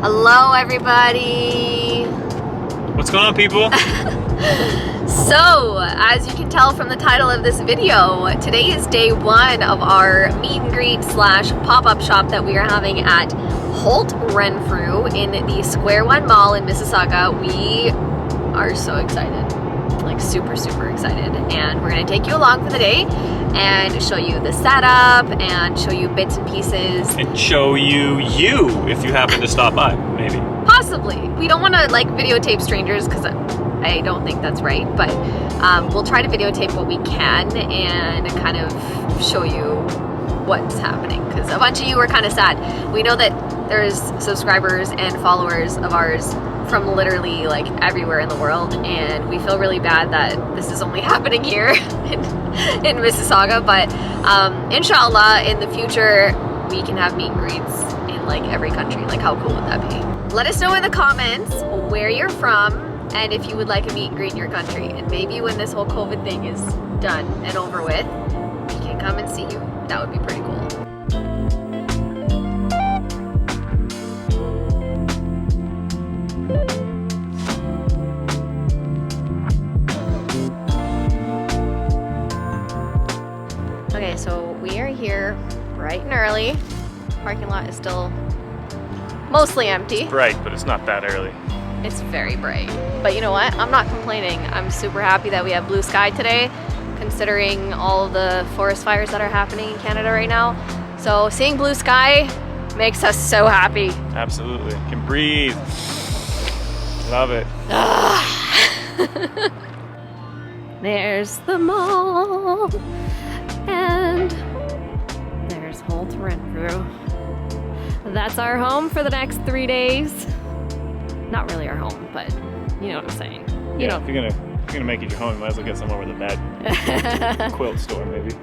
Hello everybody! What's going on, people? So, as you can tell from the title of this video, today is day one of our meet and greet slash pop-up shop that we are having at Holt Renfrew in the Square One Mall in Mississauga. We are so excited, like super excited, and we're going to take you along for the day and show you the setup and show you bits and pieces. And show you if you happen to stop by, maybe. Possibly. We don't want to like videotape strangers because I don't think that's right, but we'll try to videotape what we can and kind of show you what's happening, because a bunch of you are kind of sad. We know that there's subscribers and followers of ours from literally like everywhere in the world, and we feel really bad that this is only happening here in Mississauga, but inshallah in the future we can have meet and greets in like every country. Like, how cool would that be? Let us know in the comments where you're from and if you would like a meet and greet in your country, and maybe when this whole COVID thing is done and over with, we can come and see you. That would be pretty cool. Okay, so we are here bright and early. Parking lot is still mostly empty. It's bright, but it's not that early. It's very bright. But you know what? I'm not complaining. I'm super happy that we have blue sky today, considering all of the forest fires that are happening in Canada right now. So seeing blue sky makes us so happy. Absolutely. Can breathe. Love it. There's the mall. And there's Holt Renfrew. That's our home for the next 3 days. Not really our home, but you know what I'm saying. You know. If you're gonna make it your home, you might as well get somewhere with a bed. Quilt store, maybe.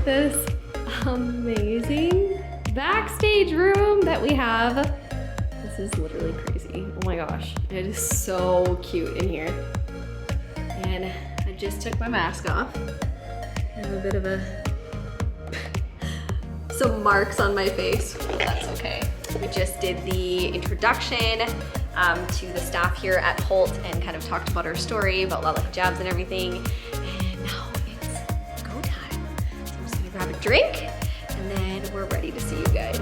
This amazing backstage room that we have. This is literally crazy. Oh my gosh, it is so cute in here. And I just took my mask off. I have a bit of some marks on my face, but that's okay. We just did the introduction to the staff here at Holt and kind of talked about our story about Lala Hijabs and everything. Grab a drink, and then we're ready to see you guys.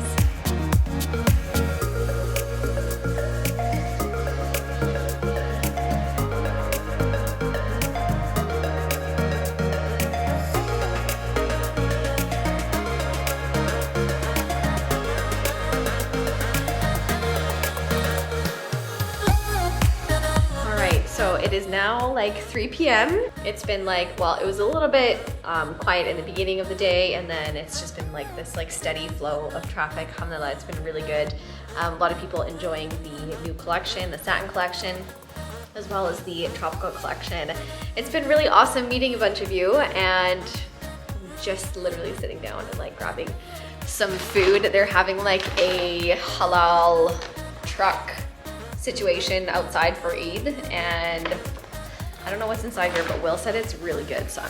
So it is now like 3 p.m. It's been like, well, it was a little bit quiet in the beginning of the day, and then it's just been like this like steady flow of traffic. Alhamdulillah, it's been really good. A lot of people enjoying the new collection, the satin collection, as well as the tropical collection. It's been really awesome meeting a bunch of you, and just literally sitting down and like grabbing some food. They're having like a halal truck situation outside for Eid, and I don't know what's inside here, but Will said it's really good, so I'm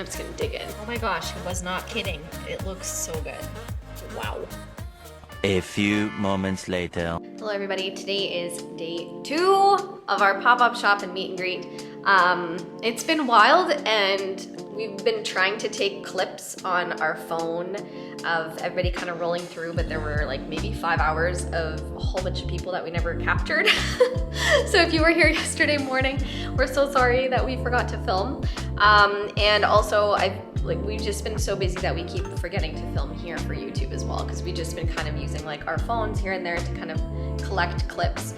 just gonna dig in. Oh my gosh, he was not kidding. It looks so good. Wow. A few moments later. Hello everybody, today is day 2 of our pop-up shop and meet and greet. It's been wild, and we've been trying to take clips on our phone of everybody kind of rolling through, but there were like maybe 5 hours of a whole bunch of people that we never captured. So if you were here yesterday morning, we're so sorry that we forgot to film. And also we've just been so busy that we keep forgetting to film here for YouTube as well, because we've just been kind of using like our phones here and there to kind of collect clips.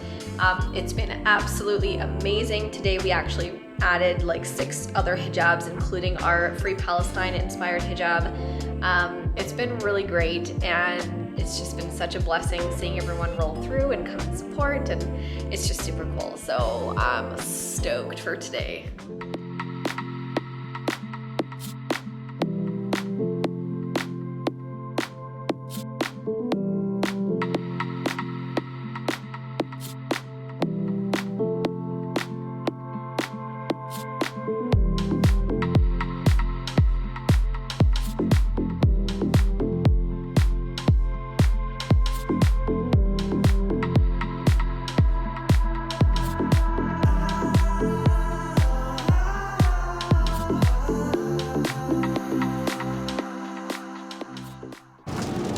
It's been absolutely amazing. Today we actually added like 6 other hijabs, including our Free Palestine inspired hijab. It's been really great, and it's just been such a blessing seeing everyone roll through and come and support, and it's just super cool. So I'm stoked for today.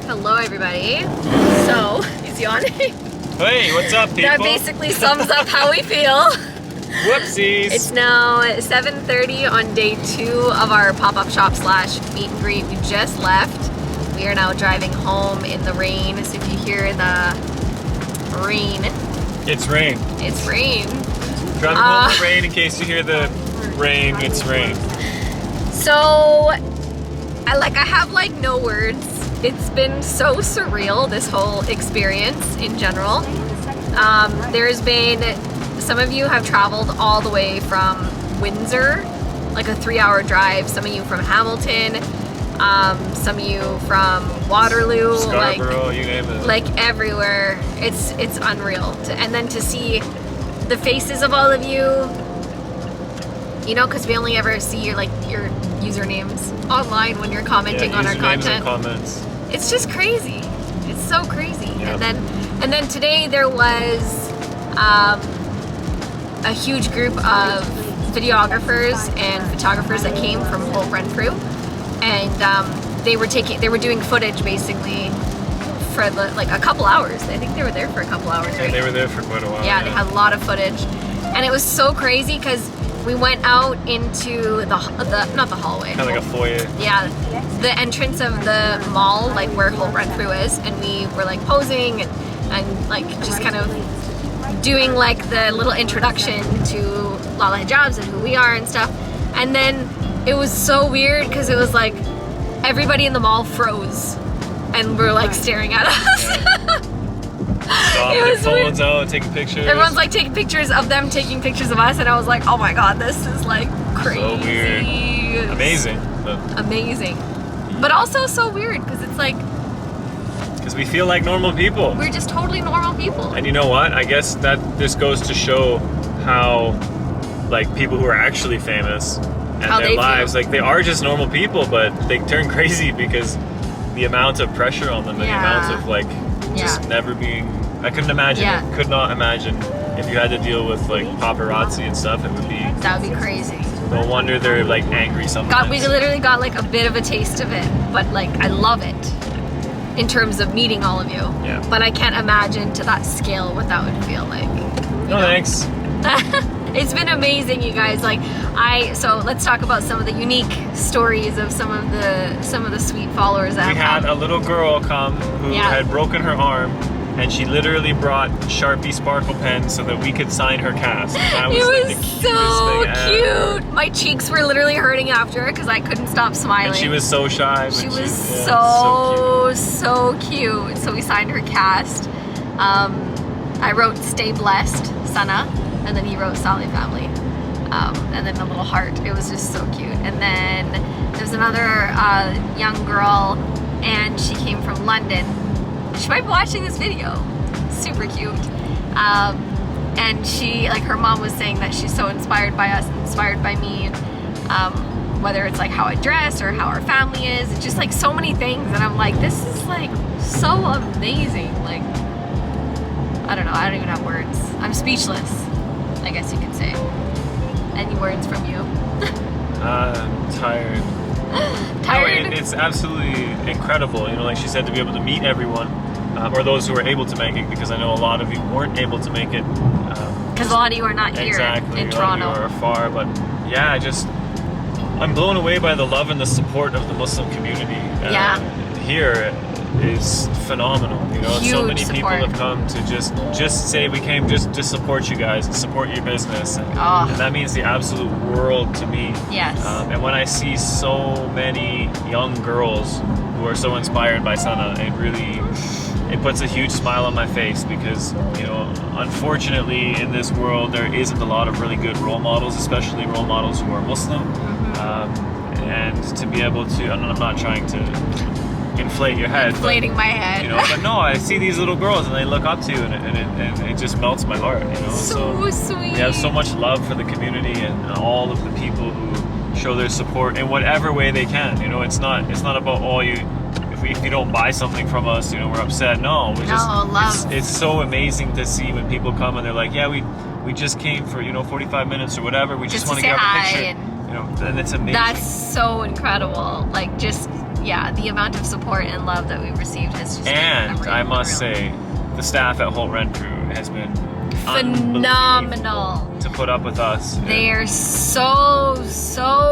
Hello everybody. So, is he on? Hey, what's up, people? That basically sums up how we feel. Whoopsies. It's now 7:30 on day 2 of our pop-up shop / meet and greet. We just left. We are now driving home in the rain. So if you hear the rain. It's rain. It's rain. Driving home in the rain, in case you hear the rain, it's rain. So, I have like no words. It's been so surreal, this whole experience in general. There's been, some of you have traveled all the way from Windsor, like a 3-hour drive. Some of you from Hamilton, some of you from Waterloo, Scarborough, you name it. like everywhere. It's unreal. And then to see the faces of all of you, you know, because we only ever see your usernames online when you're commenting on our content. And comments. It's just crazy. It's so crazy. Yep. And then today there was a huge group of videographers and photographers that came from Holt Renfrew, and they were doing footage basically for like a couple hours. I think they were there for a couple hours, right? Yeah, they were there for quite a while. Yeah, they had a lot of footage, and it was so crazy because we went out into not the hallway. Kind of like a foyer. Yeah, the entrance of the mall, like where Holt Renfrew is, and we were like posing and like just kind of doing like the little introduction to Lala Hijabs and who we are and stuff. And then it was so weird because it was like everybody in the mall froze and were like staring at us. Stop their phones out, taking pictures. Everyone's like taking pictures of them taking pictures of us, and I was like, oh my god, this is like crazy. So weird. Amazing. Amazing. But also so weird because it's like, because we feel like normal people. we're just totally normal people. And you know what? I guess that this goes to show how like people who are actually famous and How their they lives, feel. like they are just normal people, but they turn crazy because the amount of pressure on them and the amount of like just never being, I couldn't imagine it. Could not imagine if you had to deal with like paparazzi and stuff. It would be, That would be crazy. no wonder they're like angry sometimes. We literally got like a bit of a taste of it, but like I love it in terms of meeting all of you. Yeah. But I can't imagine to that scale what that would feel like. No thanks. It's been amazing, you guys. So let's talk about some of the unique stories of some of the sweet followers that We had a little girl come who had broken her arm, and she literally brought Sharpie sparkle pens so that we could sign her cast. That was, it was like, the cutest so thing ever. cute. My cheeks were literally hurting after because I couldn't stop smiling. And she was so shy. She was so cute. So we signed her cast. I wrote "Stay Blessed, Sana," and then he wrote "Saleh Family," and then a little heart. It was just so cute. And then there's another young girl, and she came from London. She might be watching this video. Super cute. And she, like, her mom was saying that she's so inspired by us, inspired by me, whether it's like how I dress or how our family is. It's just like so many things, and I'm like, this is like so amazing. Like, I don't know, I don't even have words. I'm speechless, I guess you could say. Any words from you? I'm tired. Tired? No, it's absolutely incredible, you know, like she said, to be able to meet everyone, or those who were able to make it, because I know a lot of you weren't able to make it. Because a lot of you are not here in Toronto. A lot of you are far, but yeah, I'm blown away by the love and the support of the Muslim community. Here is phenomenal, you know. Huge so many support. people have come to just say we came just to support you guys and support your business, and that means the absolute world to me. Yes. And when I see so many young girls who are so inspired by Sana, it puts a huge smile on my face, because, you know, unfortunately in this world there isn't a lot of really good role models, especially role models who are Muslim. And to be able to, and I'm not trying to inflate your head, inflating my head, you know, but no, I see these little girls and they look up to you, and it just melts my heart, you know. So sweet. We have so much love for the community and all of the people who show their support in whatever way they can, you know. It's not about if you don't buy something from us, you know, we're upset. No, love. It's so amazing to see when people come and they're like, yeah, we just came for, you know, 45 minutes or whatever, we just want to get a picture, you know, and it's amazing. That's so incredible. Like, just the amount of support and love that we've received has just and been I must say, the staff at Holt Renfrew has been phenomenal to put up with us. They are so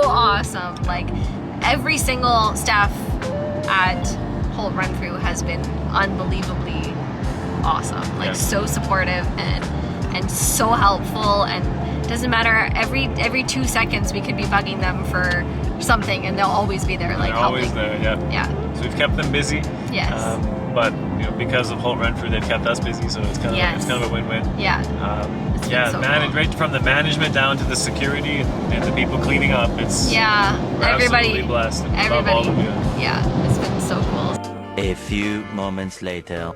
awesome. Like, every single staff at Holt Renfrew has been unbelievably awesome. Like, so supportive and so helpful, and it doesn't matter, every 2 seconds we could be bugging them for something and they'll always be there, like, they're helping. always there. So we've kept them busy. Yes. But, you know, because of Holt Renfrew, they've kept us busy, so it's kind of a win-win. So cool. Right from the management down to the security and the people cleaning up. We're everybody, absolutely blessed. Love all of you. Yeah, it's been so cool. A few moments later.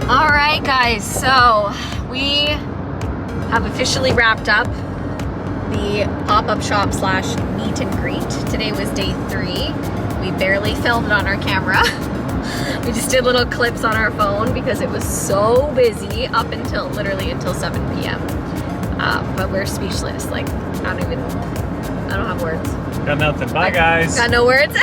Alright guys, so we have officially wrapped up the pop-up shop slash meet and greet. Today was day 3. We barely filmed on our camera. We just did little clips on our phone because it was so busy up until literally until 7 p.m. But we're speechless. Like, I don't have words. Got nothing. Bye guys. Got no words.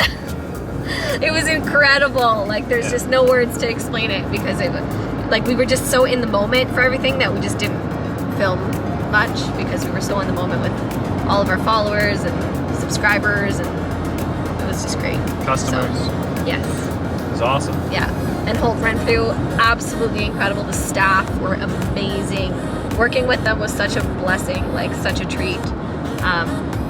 It was incredible. Like, there's just no words to explain it, because it was like we were just so in the moment for everything that we just didn't film much, because we were so in the moment with all of our followers and subscribers, and it was just great. Customers. So, yes. It was awesome. Yeah. And Holt Renfrew, absolutely incredible. The staff were amazing. Working with them was such a blessing, like such a treat.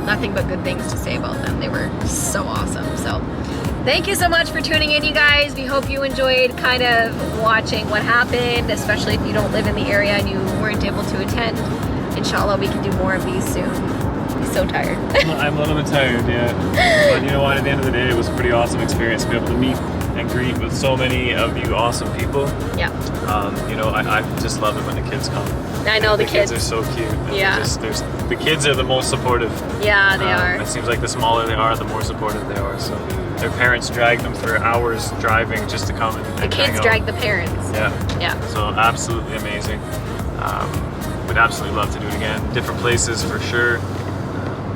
Nothing but good things to say about them. They were so awesome. So thank you so much for tuning in, you guys. We hope you enjoyed kind of watching what happened, especially if you don't live in the area and you weren't able to attend. Inshallah, we can do more of these soon. I'm so tired. I'm a little bit tired, yeah. But you know what? At the end of the day, it was a pretty awesome experience to be able to meet and greet with so many of you awesome people. Yeah. You know, I just love it when the kids come. I know, the kids are so cute. And yeah. The kids are the most supportive. Yeah, they are. It seems like the smaller they are, the more supportive they are. So their parents drag them for hours driving just to come and the kids drag the parents. Yeah. Yeah. So absolutely amazing. Would absolutely love to do it again. Different places for sure.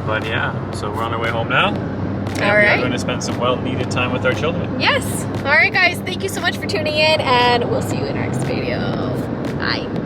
But yeah, so we're on our way home now. And we're going to spend some well-needed time with our children. Yes. All right, guys. Thank you so much for tuning in, and we'll see you in our next video. Bye.